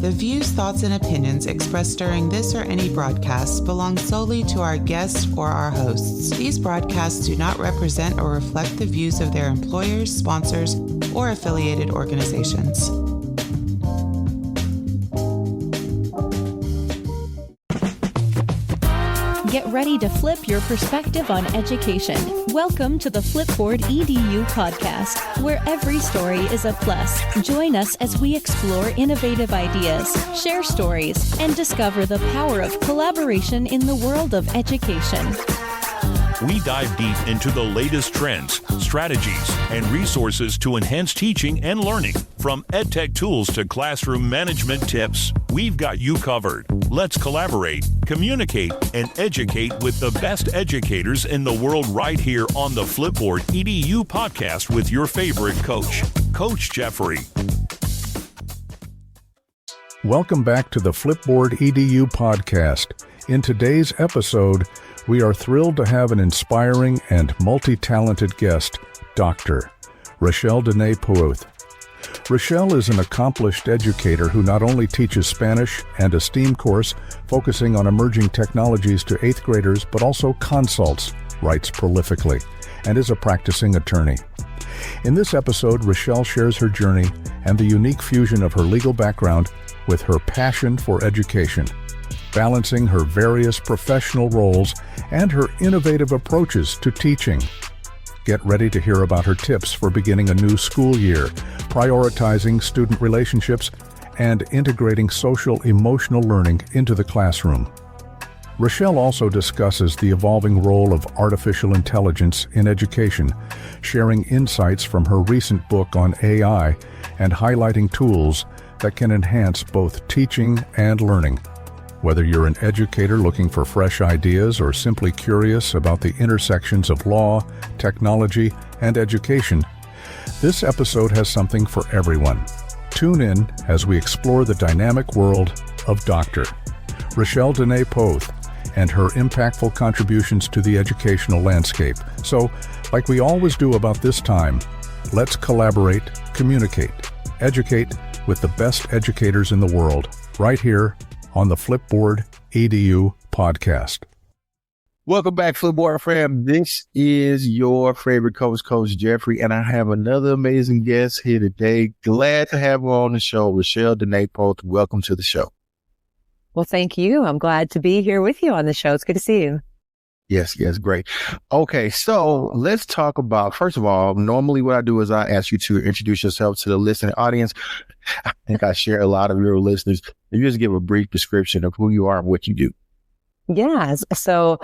The views, thoughts, and opinions expressed during this or any broadcast belong solely to our guests or our hosts. These broadcasts do not represent or reflect the views of their employers, sponsors, or affiliated organizations. Get ready to flip your perspective on education. Welcome to the Flipboard EDU podcast, where every story is a plus. Join us as we explore innovative ideas, share stories, and discover the power of collaboration in the world of education. We dive deep into the latest trends, strategies, and resources to enhance teaching and learning. From EdTech tools to classroom management tips, we've got you covered. Let's collaborate, communicate, and educate with the best educators in the world right here on the Flipboard EDU podcast with your favorite coach, Coach Jeffrey. Welcome back to the Flipboard EDU podcast. In today's episode, we are thrilled to have an inspiring and multi-talented guest, Dr. Rachelle Dene Poth. Rachelle is an accomplished educator who not only teaches Spanish and a STEAM course focusing on emerging technologies to 8th graders, but also consults, writes prolifically, and is a practicing attorney. In this episode, Rachelle shares her journey and the unique fusion of her legal background with her passion for education, balancing her various professional roles and her innovative approaches to teaching. Get ready to hear about her tips for beginning a new school year, prioritizing student relationships, and integrating social-emotional learning into the classroom. Rachelle also discusses the evolving role of artificial intelligence in education, sharing insights from her recent book on AI and highlighting tools that can enhance both teaching and learning. Whether you're an educator looking for fresh ideas or simply curious about the intersections of law, technology, and education, this episode has something for everyone. Tune in as we explore the dynamic world of Dr. Rachelle Dene Poth and her impactful contributions to the educational landscape. So, like we always do about this time, let's collaborate, communicate, educate with the best educators in the world, right here on the Flipboard EDU podcast. Welcome back, Flipboard fam. This is your favorite coach, Coach Jeffrey, and I have another amazing guest here today. Glad to have her on the show, Rachelle Dene Poth. Welcome to the show. Well, thank you. I'm glad to be here with you on the show. It's good to see you. Yes, great. Okay, so let's talk about, first of all, normally what I do is I ask you to introduce yourself to the listening audience. I think I share a lot of your listeners. You just give a brief description of who you are and what you do. Yes. So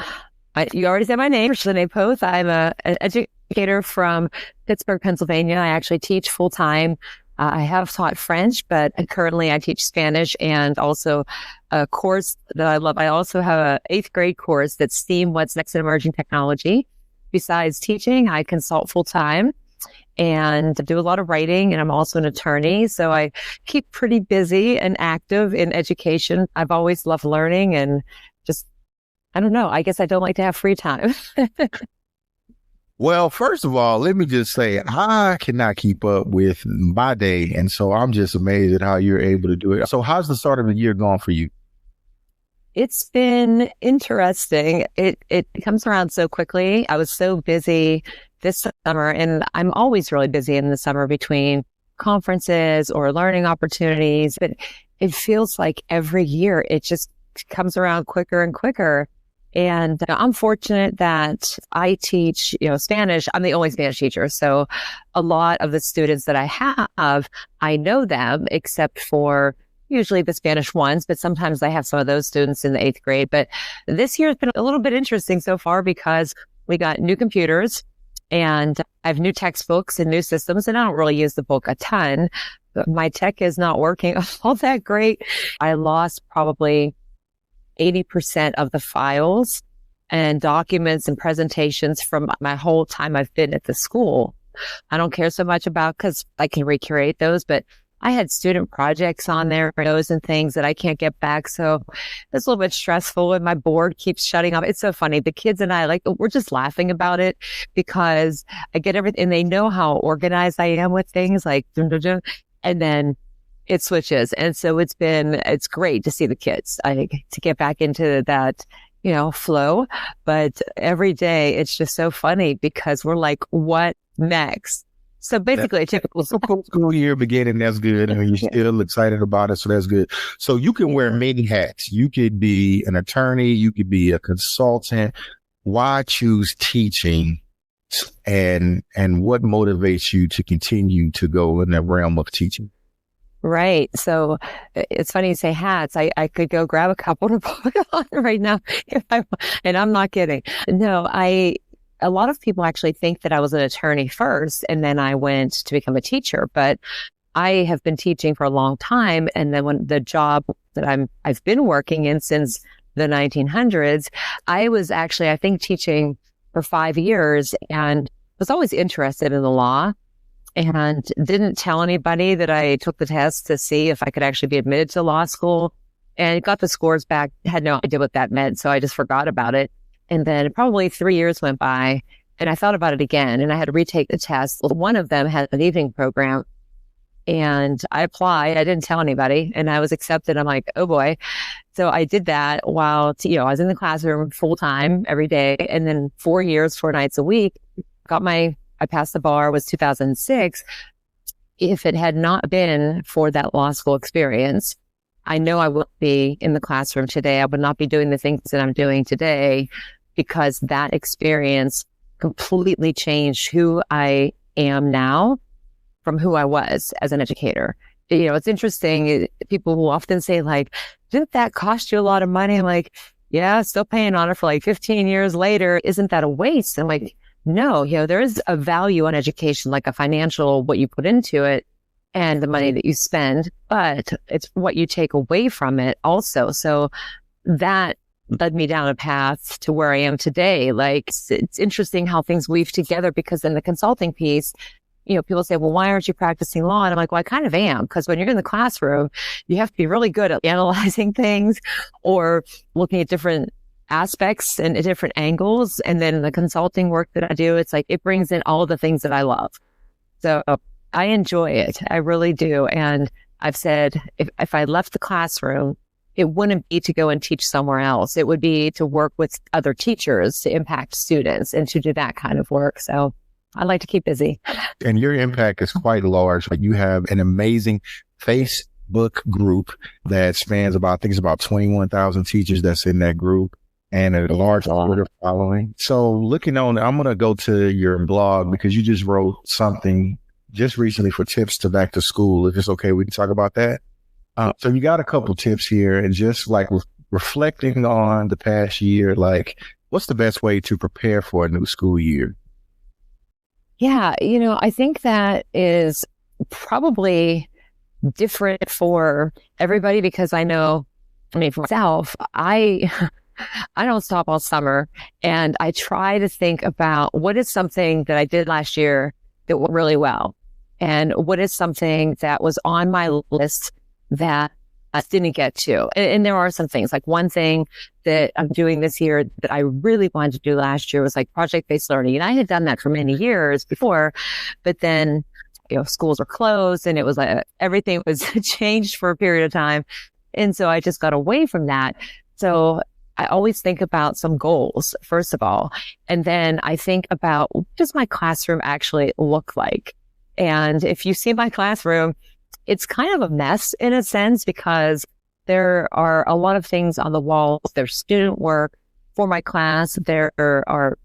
you already said my name, Rachelle Dene Poth. I'm an educator from Pittsburgh, Pennsylvania. I actually teach full time. I have taught French, but currently I teach Spanish and also a course that I love. I also have an 8th grade course that's STEAM, What's Next in Emerging Technology. Besides teaching, I consult full time and do a lot of writing, and I'm also an attorney. So I keep pretty busy and active in education. I've always loved learning and just, I don't know, I guess I don't like to have free time. Well, first of all, let me just say, I cannot keep up with my day. And so I'm just amazed at how you're able to do it. So how's the start of the year going for you? It's been interesting. It comes around so quickly. I was so busy this summer, and I'm always really busy in the summer between conferences or learning opportunities. But it feels like every year it just comes around quicker and quicker. And I'm fortunate that I teach, Spanish. I'm the only Spanish teacher. So a lot of the students that I have, I know them except for usually the Spanish ones, but sometimes I have some of those students in the 8th grade. But this year has been a little bit interesting so far because we got new computers and I have new textbooks and new systems, and I don't really use the book a ton, but my tech is not working all that great. I lost probably 80% of the files and documents and presentations from my whole time I've been at the school. I don't care so much about because I can recreate those, but I had student projects on there for those and things that I can't get back. So it's a little bit stressful and my board keeps shutting off. It's so funny. The kids and I, we're just laughing about it because I get everything and they know how organized I am with things and then It switches. And so it's great to see the kids, to get back into that, flow. But every day it's just so funny because we're like, what next? So basically a typical school year beginning, that's good. And you're still excited about it. So that's good. So you can wear many hats. You could be an attorney. You could be a consultant. Why choose teaching? And what motivates you to continue to go in that realm of teaching? Right. So it's funny you say hats. I could go grab a couple to put on right now if I want, and I'm not kidding. No, a lot of people actually think that I was an attorney first and then I went to become a teacher, but I have been teaching for a long time. And then when the job that I've been working in since the 1900s, I was actually, I think, teaching for 5 years and was always interested in the law. And didn't tell anybody that I took the test to see if I could actually be admitted to law school, and got the scores back. Had no idea what that meant. So I just forgot about it. And then probably 3 years went by and I thought about it again and I had to retake the test. One of them had an evening program and I applied. I didn't tell anybody and I was accepted. I'm like, oh boy. So I did that while, I was in the classroom full time every day. And then 4 years, 4 nights a week, I passed the bar, was 2006. If it had not been for that law school experience, I know I wouldn't be in the classroom today. I would not be doing the things that I'm doing today because that experience completely changed who I am now from who I was as an educator. It's interesting. People will often say like, didn't that cost you a lot of money? I'm like, yeah, still paying on it for like 15 years later. Isn't that a waste? I'm like, no, there is a value on education, like a financial, what you put into it and the money that you spend, but it's what you take away from it also. So that led me down a path to where I am today. Like it's interesting how things weave together because in the consulting piece, people say, well, why aren't you practicing law? And I'm like, well, I kind of am because when you're in the classroom, you have to be really good at analyzing things or looking at different aspects and different angles. And then the consulting work that I do, it's like, it brings in all the things that I love. So I enjoy it. I really do. And I've said, if I left the classroom, it wouldn't be to go and teach somewhere else. It would be to work with other teachers to impact students and to do that kind of work. So I like to keep busy. And your impact is quite large. Like you have an amazing Facebook group that spans about 21,000 teachers that's in that group. And a large Twitter following. So looking on, I'm going to go to your blog because you just wrote something just recently for tips to back to school. If it's okay, we can talk about that. So you got a couple tips here and just like reflecting on the past year, like what's the best way to prepare for a new school year? Yeah. I think that is probably different for everybody because for myself, I don't stop all summer and I try to think about what is something that I did last year that went really well and what is something that was on my list that I didn't get to. And there are some things, like one thing that I'm doing this year that I really wanted to do last year was like project-based learning. And I had done that for many years before, but then, schools were closed and it was like everything was changed for a period of time. And so I just got away from that. So I always think about some goals, first of all, and then I think about what does my classroom actually look like? And if you see my classroom, it's kind of a mess in a sense because there are a lot of things on the walls. There's student work for my class. There are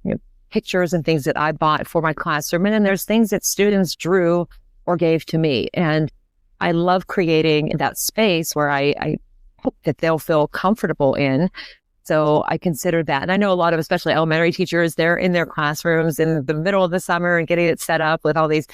pictures and things that I bought for my classroom. And then there's things that students drew or gave to me. And I love creating that space where I hope that they'll feel comfortable in. So I consider that. And I know a lot of, especially elementary teachers, they're in their classrooms in the middle of the summer and getting it set up with all these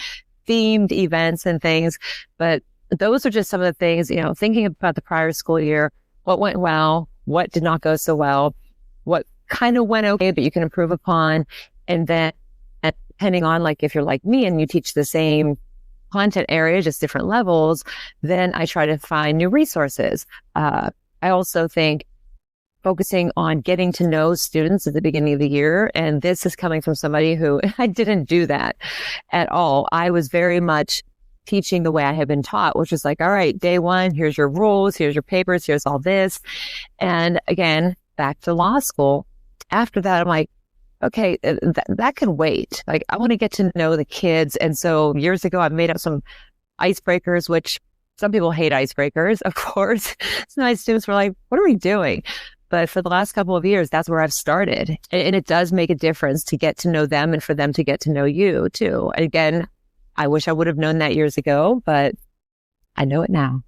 themed events and things. But those are just some of the things, thinking about the prior school year, what went well, what did not go so well, what kind of went okay, but you can improve upon. And then depending on like, if you're like me and you teach the same content area, just different levels, then I try to find new resources. I also think focusing on getting to know students at the beginning of the year. And this is coming from somebody who I didn't do that at all. I was very much teaching the way I had been taught, which is like, all right, day one, here's your rules, here's your papers, here's all this. And again, back to law school. After that, I'm like, okay, that can wait. Like, I want to get to know the kids. And so years ago, I made up some icebreakers, which some people hate icebreakers, of course. So my students were like, what are we doing? But for the last couple of years, that's where I've started. And it does make a difference to get to know them and for them to get to know you too. And again, I wish I would have known that years ago, but I know it now.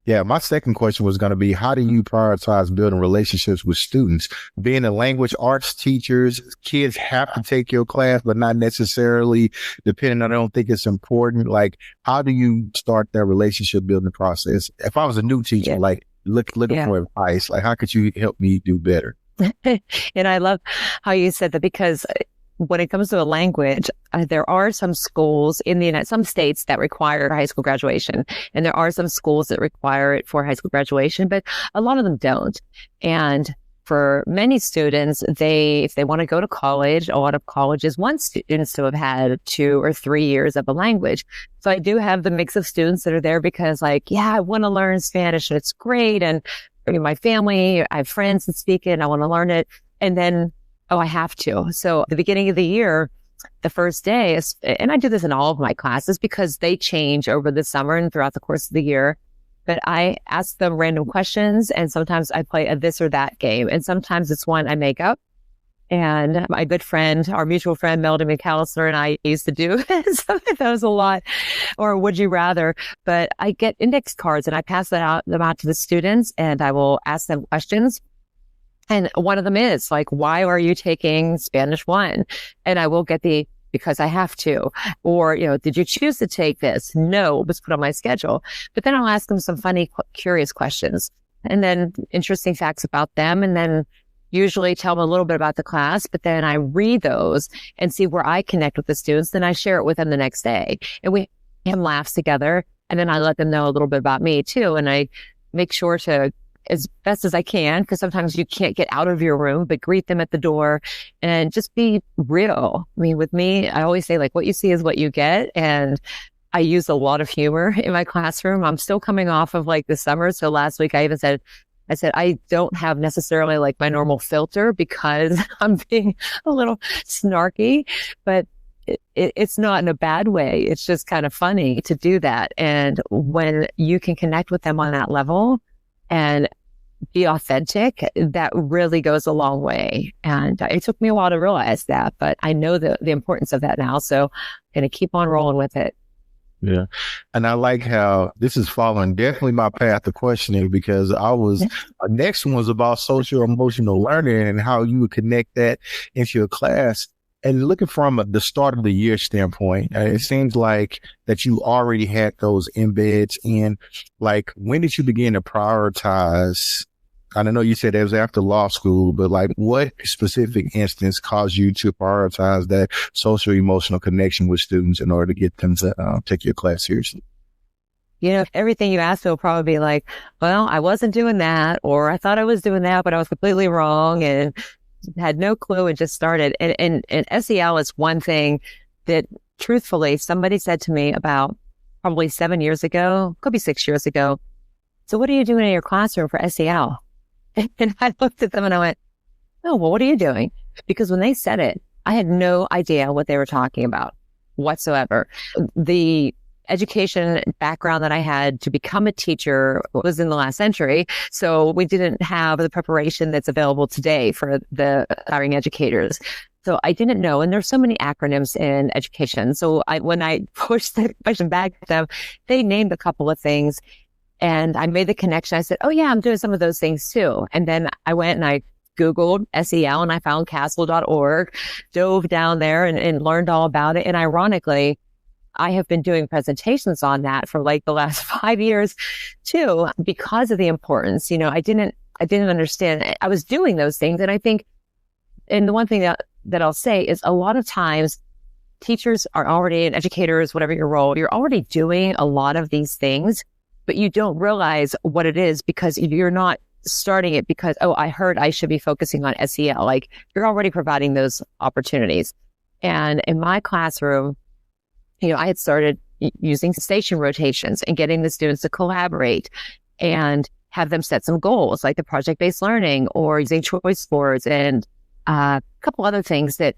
Yeah, my second question was going to be, how do you prioritize building relationships with students? Being a language arts teachers, kids have to take your class, but not necessarily depending on, I don't think it's important. Like, how do you start that relationship building process? If I was a new teacher, like looking for advice, like how could you help me do better? And I love how you said that, because when it comes to a language, there are some schools in some states that require high school graduation, and there are some schools that require it for high school graduation, but a lot of them don't. And for many students, if they want to go to college, a lot of colleges want students to have had 2 or 3 years of a language. So I do have the mix of students that are there because, like, yeah, I want to learn Spanish and it's great. And my family, I have friends that speak it and I want to learn it. And then, I have to. So at the beginning of the year, the first day, and I do this in all of my classes because they change over the summer and throughout the course of the year, but I ask them random questions, and sometimes I play a this or that game, and sometimes it's one I make up. And my good friend, our mutual friend, Melody McAllister, and I used to do those a lot, or would you rather, but I get index cards and I pass them out to the students, and I will ask them questions. And one of them is like, why are you taking Spanish 1? And I will get because I have to. Or, did you choose to take this? No, it was put on my schedule. But then I'll ask them some funny, curious questions, and then interesting facts about them. And then usually tell them a little bit about the class, but then I read those and see where I connect with the students. Then I share it with them the next day, and we have laughs together. And then I let them know a little bit about me too. And I make sure to, as best as I can, because sometimes you can't get out of your room, but greet them at the door and just be real. I mean, with me, I always say, like, what you see is what you get. And I use a lot of humor in my classroom. I'm still coming off of like the summer. So last week I even said, I don't have necessarily like my normal filter because I'm being a little snarky, but it's not in a bad way. It's just kind of funny to do that. And when you can connect with them on that level and be authentic, that really goes a long way. And it took me a while to realize that, but I know the importance of that now. So I'm going to keep on rolling with it. Yeah. And I like how this is following definitely my path of questioning, because our next one was about social emotional learning and how you would connect that into your class. And looking from the start of the year standpoint, it seems like that you already had those embeds in. Like, when did you begin to prioritize? I don't know, you said it was after law school, but like, what specific instance caused you to prioritize that social emotional connection with students in order to get them to take your class seriously? Everything you asked will probably be like, well, I wasn't doing that, or I thought I was doing that, but I was completely wrong and had no clue and just started. And SEL is one thing that, truthfully, somebody said to me about probably 7 years ago, could be 6 years ago. So what are you doing in your classroom for SEL? And I looked at them and I went, oh, well, what are you doing? Because when they said it, I had no idea what they were talking about whatsoever. The education background that I had to become a teacher was in the last century. So we didn't have the preparation that's available today for the aspiring educators. So I didn't know. And there's so many acronyms in education. So when I pushed the question back at them, they named a couple of things. And I made the connection. I said, oh yeah, I'm doing some of those things too. And then I went and I Googled SEL and I found castle.org, dove down there and learned all about it. And ironically, I have been doing presentations on that for like the last 5 years too, because of the importance. I didn't understand. I was doing those things. And I think, and the one thing that I'll say is, a lot of times teachers are already, and educators, whatever your role, you're already doing a lot of these things, but you don't realize what it is because you're not starting it because, oh, I heard I should be focusing on SEL. Like, you're already providing those opportunities. And in my classroom, I had started using station rotations and getting the students to collaborate and have them set some goals like the project-based learning or using choice boards and a couple other things that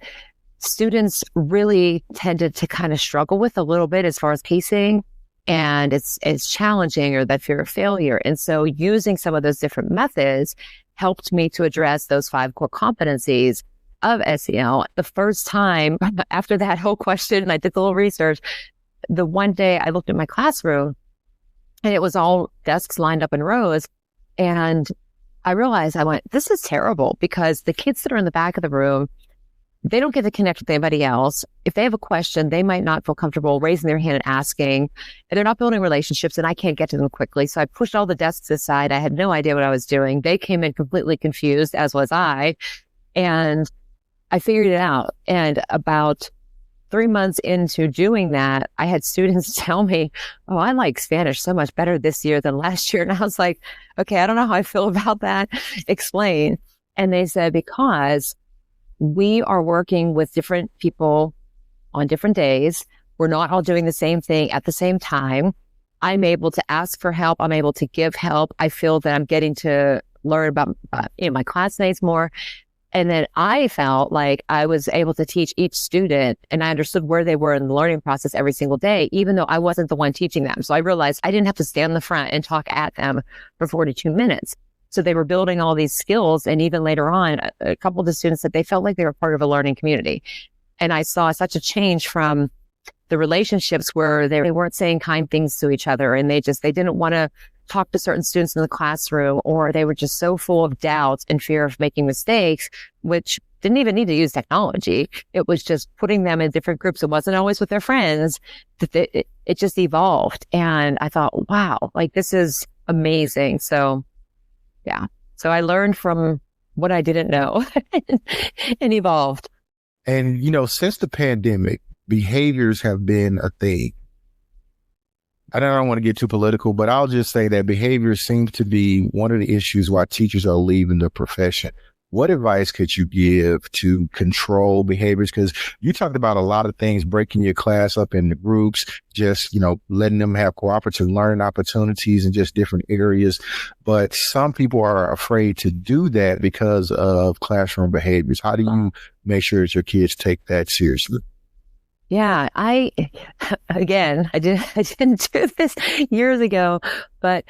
students really tended to kind of struggle with a little bit as far as pacing, and it's challenging, or that fear of failure. And so using some of those different methods helped me to address those 5 core competencies of SEL. The first time after that whole question, and I did a little research, the one day I looked at my classroom and it was all desks lined up in rows. And I realized, I went, this is terrible, because the kids that are in the back of the room, they don't get to connect with anybody else. If they have a question, they might not feel comfortable raising their hand and asking, and they're not building relationships, and I can't get to them quickly. So I pushed all the desks aside. I had no idea what I was doing. They came in completely confused, as was I. And I figured it out. And about 3 months into doing that, I had students tell me, oh, I like Spanish so much better this year than last year. And I was like, okay, I don't know how I feel about that. Explain. And they said, because we are working with different people on different days. We're not all doing the same thing at the same time. I'm able to ask for help. I'm able to give help. I feel that I'm getting to learn about my classmates more. And then I felt like I was able to teach each student, and I understood where they were in the learning process every single day, even though I wasn't the one teaching them. So I realized I didn't have to stand in the front and talk at them for 42 minutes. So they were building all these skills. And even later on, a couple of the students said they felt like they were part of a learning community. And I saw such a change from the relationships where they weren't saying kind things to each other, and they didn't want to talk to certain students in the classroom, or they were just so full of doubts and fear of making mistakes, which didn't even need to use technology. It was just putting them in different groups. It wasn't always with their friends. It just evolved. And I thought, wow, like this is amazing. So yeah. So I learned from what I didn't know and evolved. And, since the pandemic, behaviors have been a thing. I don't want to get too political, but I'll just say that behavior seems to be one of the issues why teachers are leaving the profession. What advice could you give to control behaviors? Because you talked about a lot of things, breaking your class up into groups, just, letting them have cooperative learning opportunities in just different areas. But some people are afraid to do that because of classroom behaviors. How do you make sure that your kids take that seriously? Yeah, I didn't do this years ago, but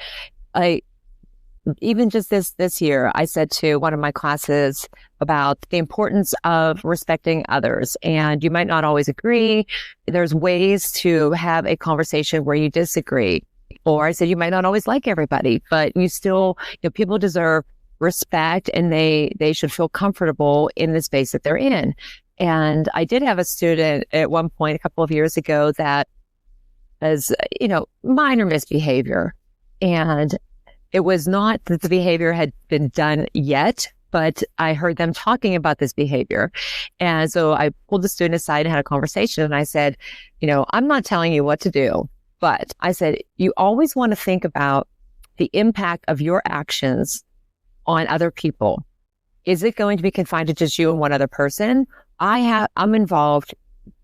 even just this year, I said to one of my classes about the importance of respecting others. And you might not always agree. There's ways to have a conversation where you disagree. Or I said, you might not always like everybody, but you still, people deserve respect, and they should feel comfortable in the space that they're in. And I did have a student at one point a couple of years ago that was, minor misbehavior. And it was not that the behavior had been done yet, but I heard them talking about this behavior. And so I pulled the student aside and had a conversation. And I said, I'm not telling you what to do, but I said, you always want to think about the impact of your actions on other people. Is it going to be confined to just you and one other person? I'm involved,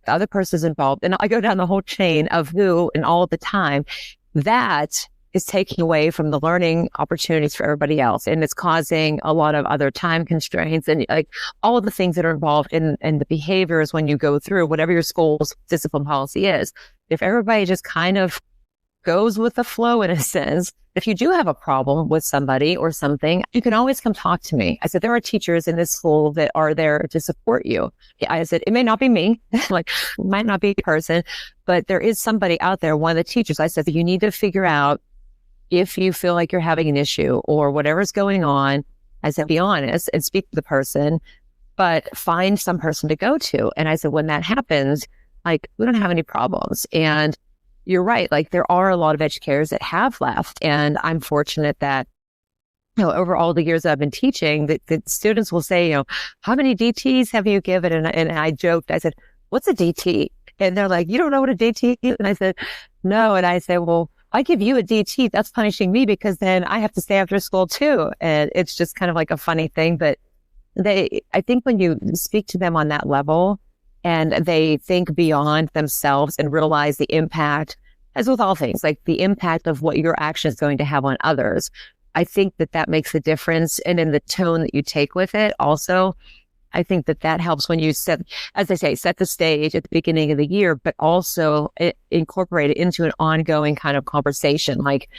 the other person's involved, and I go down the whole chain of who and all the time. That is taking away from the learning opportunities for everybody else. And it's causing a lot of other time constraints and like all of the things that are involved in the behaviors when you go through whatever your school's discipline policy is. If everybody just kind of goes with the flow in a sense, if you do have a problem with somebody or something, you can always come talk to me. I said, there are teachers in this school that are there to support you. I said, it may not be me, like it might not be a person, but there is somebody out there, one of the teachers. I said, you need to figure out if you feel like you're having an issue or whatever's going on. I said, be honest and speak to the person, but find some person to go to. And I said, when that happens, like, we don't have any problems. And you're right. Like, there are a lot of educators that have left. And I'm fortunate that, over all the years that I've been teaching, that students will say, how many DTs have you given? And I joked, I said, what's a DT? And they're like, you don't know what a DT is? And I said, no. And I said, well, I give you a DT, that's punishing me because then I have to stay after school too. And it's just kind of like a funny thing. But I think when you speak to them on that level, and they think beyond themselves and realize the impact, as with all things, like the impact of what your action is going to have on others. I think that makes a difference. And in the tone that you take with it also, I think that helps when you set, as I say, set the stage at the beginning of the year, but also incorporate it into an ongoing kind of conversation. Like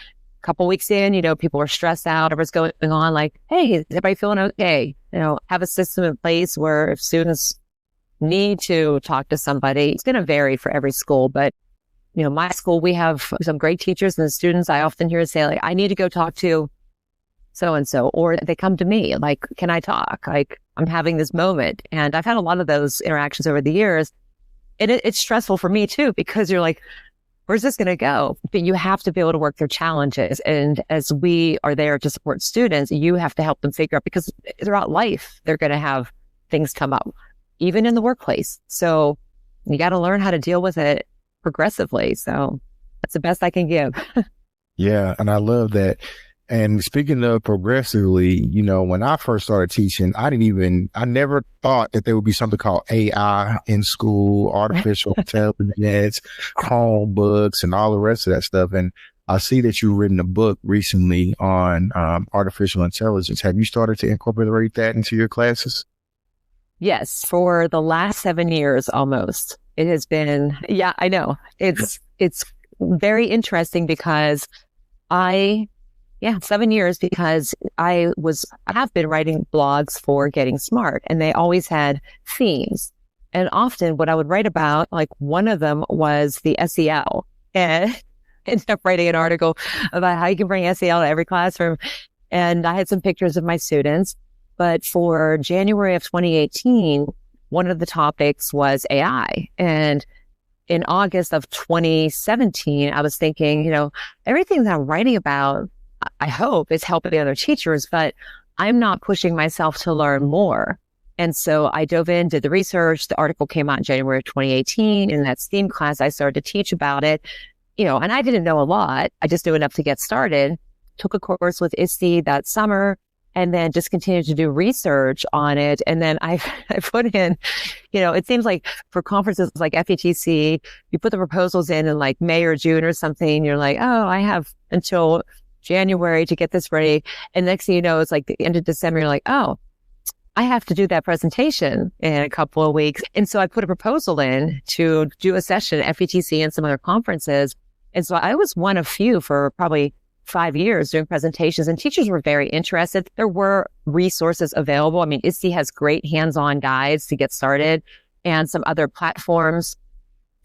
a couple weeks in, people are stressed out, whatever's going on, like, hey, is everybody feeling okay? Have a system in place where if students need to talk to somebody, it's going to vary for every school, but my school, we have some great teachers, and the students I often hear say, like, I need to go talk to so-and-so, or they come to me, like, can I talk? Like, I'm having this moment. And I've had a lot of those interactions over the years. And it's stressful for me too, because you're like, where's this going to go? But you have to be able to work through challenges. And as we are there to support students, you have to help them figure out, because throughout life, they're going to have things come up, even in the workplace. So you got to learn how to deal with it progressively. So that's the best I can give. Yeah. And I love that. And speaking of progressively, when I first started teaching, I never thought that there would be something called AI in school, artificial intelligence, Chromebooks, and all the rest of that stuff. And I see that you've written a book recently on artificial intelligence. Have you started to incorporate that into your classes? Yes, for the last 7 years almost. It has been, yeah, I know. It's very interesting because 7 years, because I have been writing blogs for Getting Smart, and they always had themes. And often what I would write about, like one of them was the SEL, and I ended up writing an article about how you can bring SEL to every classroom. And I had some pictures of my students, but for January of 2018, one of the topics was AI. And in August of 2017, I was thinking, everything that I'm writing about, I hope is helping other teachers, but I'm not pushing myself to learn more. And so I dove in, did the research. The article came out in January of 2018. In that STEAM class, I started to teach about it, and I didn't know a lot. I just knew enough to get started. Took a course with ISTE that summer, and then just continued to do research on it. And then I put in, it seems like for conferences like FETC, you put the proposals in like May or June or something. You're like, oh, I have until January to get this ready. And next thing you know, it's like the end of December, you're like, oh, I have to do that presentation in a couple of weeks. And so I put a proposal in to do a session at FETC and some other conferences. And so I was one of few for probably 5 years doing presentations, and teachers were very interested. There were resources available. I mean, ISTE has great hands-on guides to get started and some other platforms.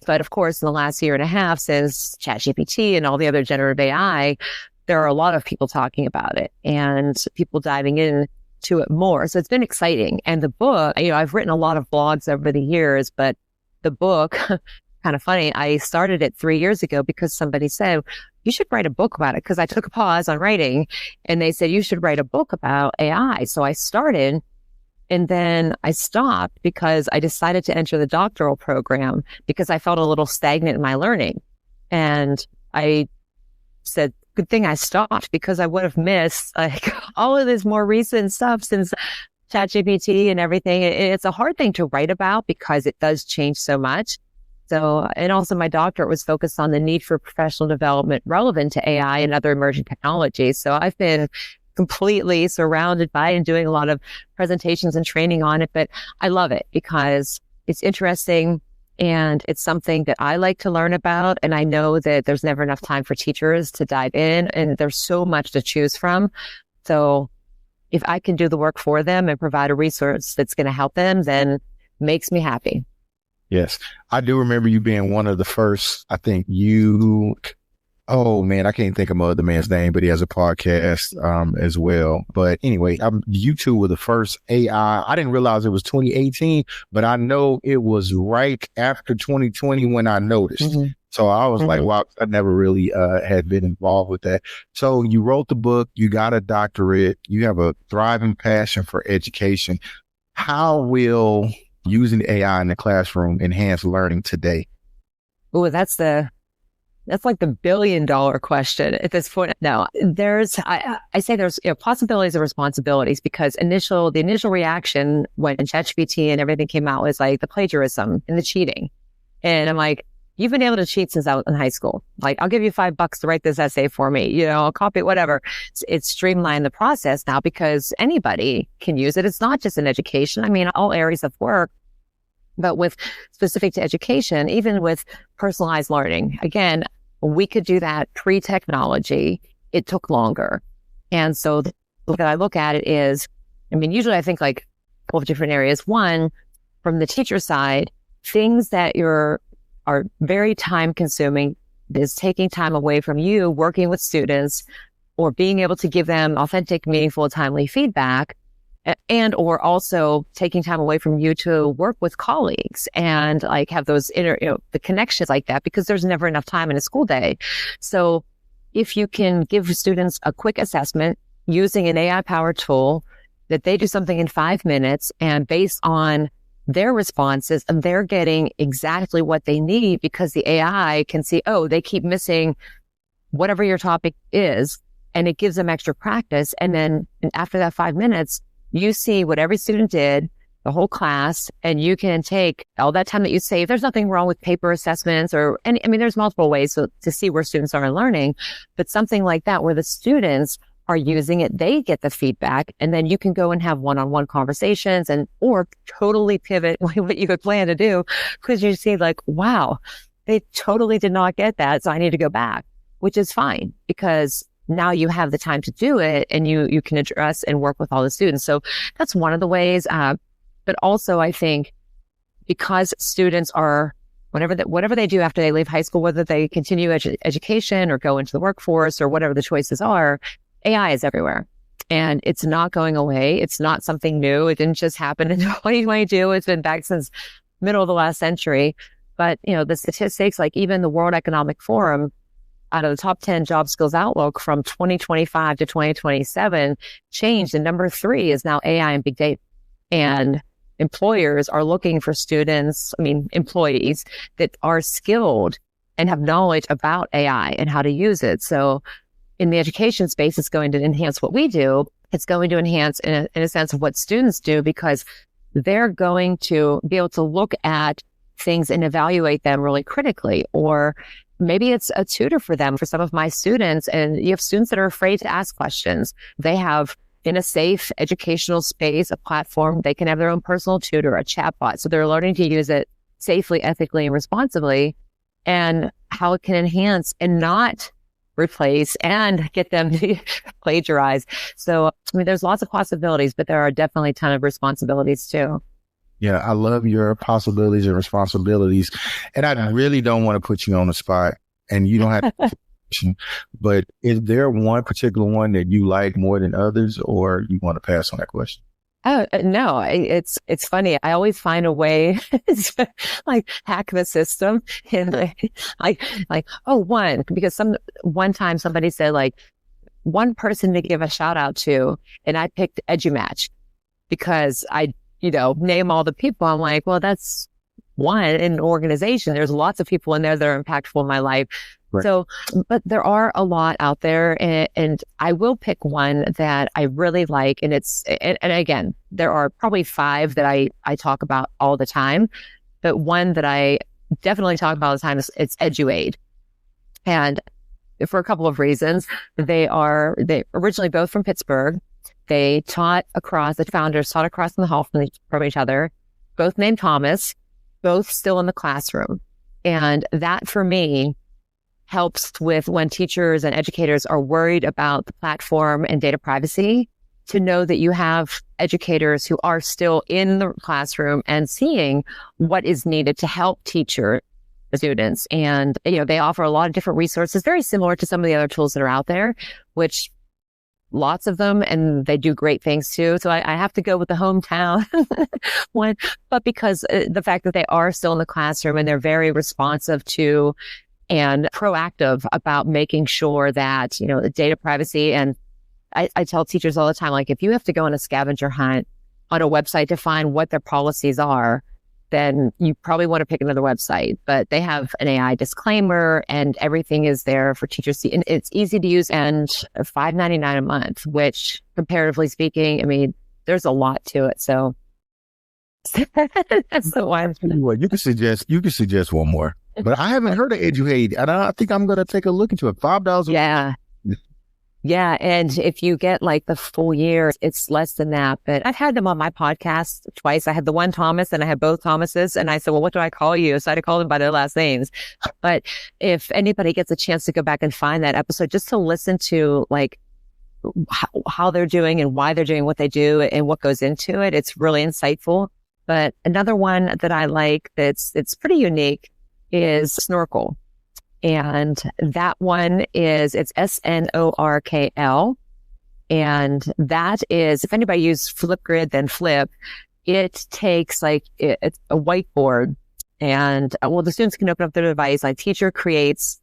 But of course, in the last year and a half, since ChatGPT and all the other generative AI, there are a lot of people talking about it and people diving into it more. So it's been exciting. And the book, I've written a lot of blogs over the years, but the book, kind of funny, I started it 3 years ago because somebody said, you should write a book about it. Because I took a pause on writing and they said, you should write a book about AI. So I started, and then I stopped because I decided to enter the doctoral program because I felt a little stagnant in my learning. And I said, good thing I stopped, because I would have missed like all of this more recent stuff since ChatGPT and everything. It's a hard thing to write about because it does change so much. So, and also my doctorate was focused on the need for professional development relevant to AI and other emerging technologies. So I've been completely surrounded by and doing a lot of presentations and training on it, but I love it because it's interesting. And it's something that I like to learn about. And I know that there's never enough time for teachers to dive in, and there's so much to choose from. So if I can do the work for them and provide a resource that's going to help them, then it makes me happy. Yes. I do remember you being one of the first, I think oh man, I can't think of the man's name, but he has a podcast as well. But anyway, you two were the first AI. I didn't realize it was 2018, but I know it was right after 2020 when I noticed. Mm-hmm. So I was like, wow, I never really had been involved with that. So you wrote the book, you got a doctorate, you have a thriving passion for education. How will using AI in the classroom enhance learning today? Oh, that's the That's like the $1 billion question at this point. No, I say there's possibilities and responsibilities, because the initial reaction when ChatGPT and everything came out was like the plagiarism and the cheating. And I'm like, you've been able to cheat since I was in high school. Like, I'll give you $5 to write this essay for me, I'll copy it, whatever. It's streamlined the process now because anybody can use it. It's not just in education. I mean, all areas of work, but with specific to education, even with personalized learning. Again, we could do that pre-technology. It took longer. And so the way that I look at it is, I mean, usually I think like a couple of different areas. One, from the teacher side, things that are very time consuming is taking time away from you working with students or being able to give them authentic, meaningful, timely feedback, and or also taking time away from you to work with colleagues and like have those the connections like that, because there's never enough time in a school day. So if you can give students a quick assessment using an AI powered tool that they do something in 5 minutes, and based on their responses, and they're getting exactly what they need because the AI can see, oh, they keep missing whatever your topic is, and it gives them extra practice. And then after that 5 minutes, you see what every student did, the whole class, and you can take all that time that you save. There's nothing wrong with paper assessments there's multiple ways to see where students are learning, but something like that where the students are using it, they get the feedback, and then you can go and have one-on-one conversations or totally pivot what you had planned to do, because you see like, wow, they totally did not get that. So I need to go back, which is fine because now you have the time to do it, and you can address and work with all the students. So that's one of the ways. But also I think because students are, whatever they do after they leave high school, whether they continue education or go into the workforce or whatever the choices are, AI is everywhere, and it's not going away. It's not something new. It didn't just happen in 2022. It's been back since middle of the last century. But, the statistics, like even the World Economic Forum, out of the top 10 job skills outlook from 2025 to 2027 changed. And number 3 is now AI and big data. And employers are looking for employees that are skilled and have knowledge about AI and how to use it. So in the education space, it's going to enhance what we do. It's going to enhance in a sense of what students do, because they're going to be able to look at things and evaluate them really critically. Or maybe it's a tutor for them. For some of my students, and you have students that are afraid to ask questions. They have, in a safe educational space, a platform, they can have their own personal tutor, a chatbot. So they're learning to use it safely, ethically, and responsibly, and how it can enhance and not replace and get them to plagiarize. So, there's lots of possibilities, but there are definitely a ton of responsibilities too. Yeah, I love your possibilities and responsibilities. And I really don't want to put you on the spot, and you don't have to, but is there one particular one that you like more than others, or you want to pass on that question? Oh, no, it's funny. I always find a way to like hack the system, and because one time somebody said like one person to give a shout out to, and I picked EduMatch because I name all the people. I'm like, well, that's one in an organization. There's lots of people in there that are impactful in my life. Right. So, but there are a lot out there, and I will pick one that I really like. And and again, there are probably 5 that I talk about all the time, but one that I definitely talk about all the time it's EduAid. And for a couple of reasons, they originally both from Pittsburgh. The founders taught across in the hall from each other, both named Thomas, both still in the classroom. And that for me helps with when teachers and educators are worried about the platform and data privacy, to know that you have educators who are still in the classroom and seeing what is needed to help teach students. And, they offer a lot of different resources, very similar to some of the other tools that are out there, which lots of them, and they do great things too. So I have to go with the hometown one, but because the fact that they are still in the classroom and they're very responsive to and proactive about making sure that, the data privacy. And I tell teachers all the time, like, if you have to go on a scavenger hunt on a website to find what their policies are, then you probably want to pick another website. But they have an AI disclaimer and everything is there for teachers to see. And it's easy to use and $5.99 a month, which comparatively speaking, I mean, there's a lot to it. So that's the one. What you can suggest one more, but I haven't heard of EduAid, and I think I'm going to take a look into it. $5. Yeah. Yeah. And if you get like the full year, it's less than that. But I've had them on my podcast twice. I had the one Thomas and I had both Thomases. And I said, well, what do I call you? So I had to call them by their last names. But if anybody gets a chance to go back and find that episode, just to listen to like how they're doing and why they're doing what they do and what goes into it, it's really insightful. But another one that I like it's pretty unique is Snorkel. And that one is, it's SNORKL. And that is, if anybody used Flipgrid, then Flip, it takes like, it's a whiteboard. And well, the students can open up their device. Like teacher creates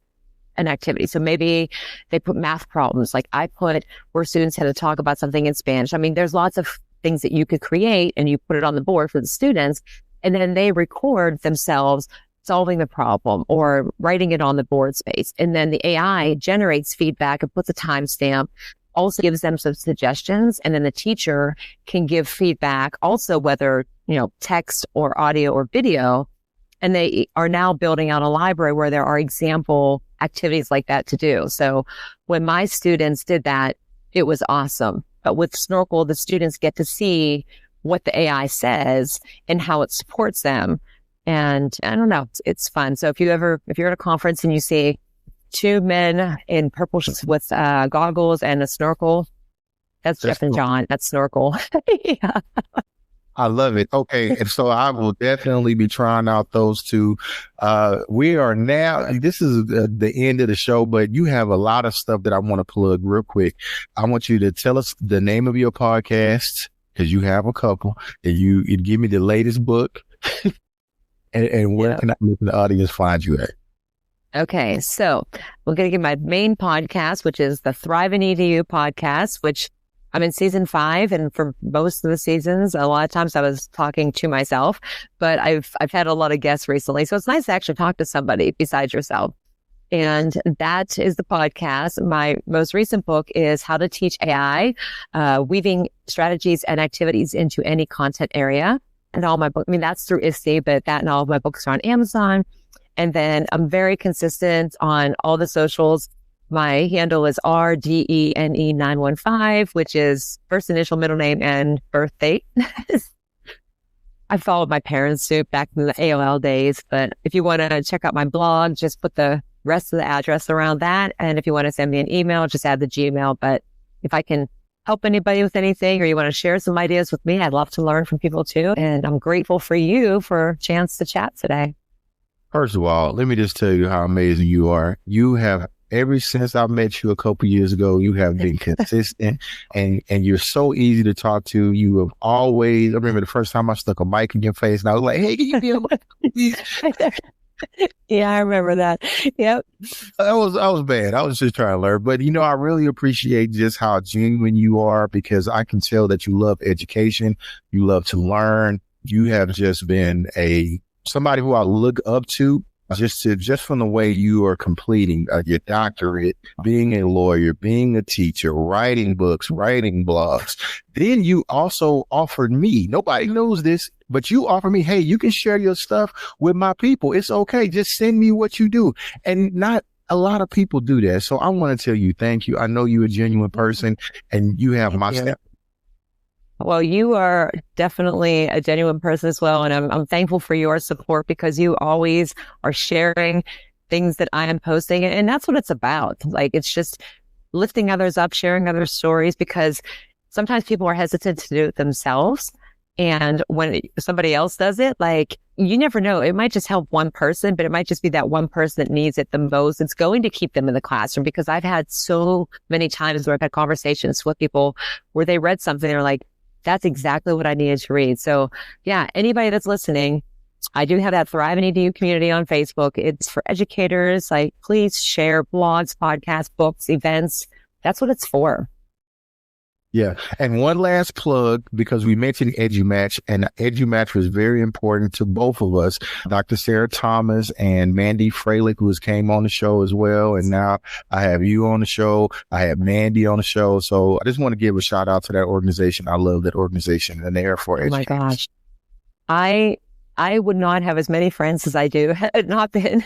an activity. So maybe they put math problems. Like I put where students had to talk about something in Spanish. I mean, there's lots of things that you could create and you put it on the board for the students. And then they record themselves solving the problem or writing it on the board space. And then the AI generates feedback and puts a timestamp, also gives them some suggestions. And then the teacher can give feedback also, whether, text or audio or video. And they are now building out a library where there are example activities like that to do. So when my students did that, it was awesome. But with Snorkel, the students get to see what the AI says and how it supports them. And I don't know, it's fun. So if you're at a conference and you see two men in purple shirts with goggles and a snorkel, that's Jeff and John. That's Snorkel. Yeah. I love it. Okay. And so I will definitely be trying out those two. We are now, this is the end of the show, but you have a lot of stuff that I want to plug real quick. I want you to tell us the name of your podcast, because you have a couple, and you give me the latest book. And where can the audience find you at? Okay, so we're going to give my main podcast, which is the Thrive in EDU podcast, which I'm in season 5. And for most of the seasons, a lot of times I was talking to myself, but I've had a lot of guests recently. So it's nice to actually talk to somebody besides yourself. And that is the podcast. My most recent book is How to Teach AI, weaving strategies and activities into any content area. And all my books, I mean, that's through ISTE, but that and all of my books are on Amazon. And then I'm very consistent on all the socials. My handle is RDENE915, which is first initial, middle name, and birth date. I followed my parents' suit back in the AOL days. But if you want to check out my blog, just put the rest of the address around that. And if you want to send me an email, just add the Gmail. But if I can help anybody with anything, or you want to share some ideas with me, I'd love to learn from people too. And I'm grateful for you for a chance to chat today. First of all, let me just tell you how amazing you are. You have, ever since I met you a couple years ago, you have been consistent and you're so easy to talk to. You have always, I remember the first time I stuck a mic in your face and I was like, hey, can you be on mic? Yeah, I remember that. Yep. I was bad. I was just trying to learn. But, I really appreciate just how genuine you are, because I can tell that you love education. You love to learn. You have just been somebody who I look up to just from the way you are completing your doctorate, being a lawyer, being a teacher, writing books, writing blogs. Then you also offered me, nobody knows this, but you offered me, hey, you can share your stuff with my people. It's okay. Just send me what you do. And not a lot of people do that. So I want to tell you, thank you. I know you're a genuine person and you have my step. Well, you are definitely a genuine person as well. And I'm thankful for your support, because you always are sharing things that I am posting. And that's what it's about. Like, it's just lifting others up, sharing other stories, because sometimes people are hesitant to do it themselves. And when somebody else does it, like, you never know. It might just help one person, but it might just be that one person that needs it the most. It's going to keep them in the classroom, because I've had so many times where I've had conversations with people where they read something and they're like, that's exactly what I needed to read. So yeah, anybody that's listening, I do have that Thrive in EDU community on Facebook. It's for educators. Like, please share blogs, podcasts, books, events. That's what it's for. Yeah. And one last plug, because we mentioned EduMatch, and EduMatch was very important to both of us. Dr. Sarah Thomas and Mandy Freilich, who came on the show as well. And now I have you on the show. I have Mandy on the show. So I just want to give a shout out to that organization. I love that organization, and they are for educators. Oh my gosh. I would not have as many friends as I do had it not been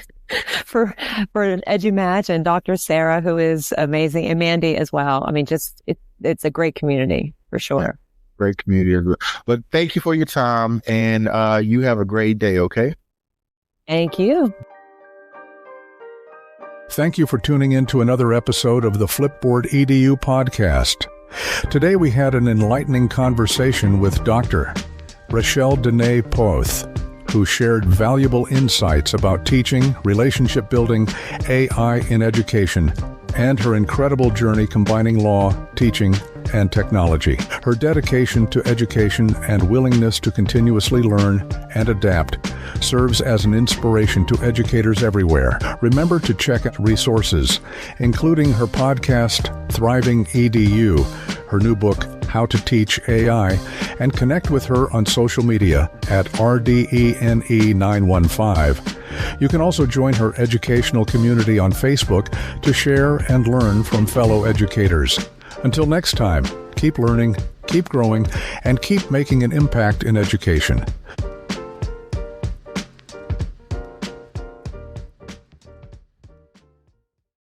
for EduMatch and Dr. Sarah, who is amazing, and Mandy as well. I mean, it's a great community for sure. Yeah, great community. But thank you for your time, and you have a great day, okay? Thank you. Thank you for tuning in to another episode of the Flipboard EDU podcast. Today we had an enlightening conversation with Dr. Rachelle Dene Poth, who shared valuable insights about teaching, relationship building, AI in education, and her incredible journey combining law, teaching, and technology. Her dedication to education and willingness to continuously learn and adapt serves as an inspiration to educators everywhere. Remember to check out resources, including her podcast, Thriving EDU, her new book, How to Teach AI, and connect with her on social media at RDENE915. You can also join her educational community on Facebook to share and learn from fellow educators. Until next time, keep learning, keep growing, and keep making an impact in education.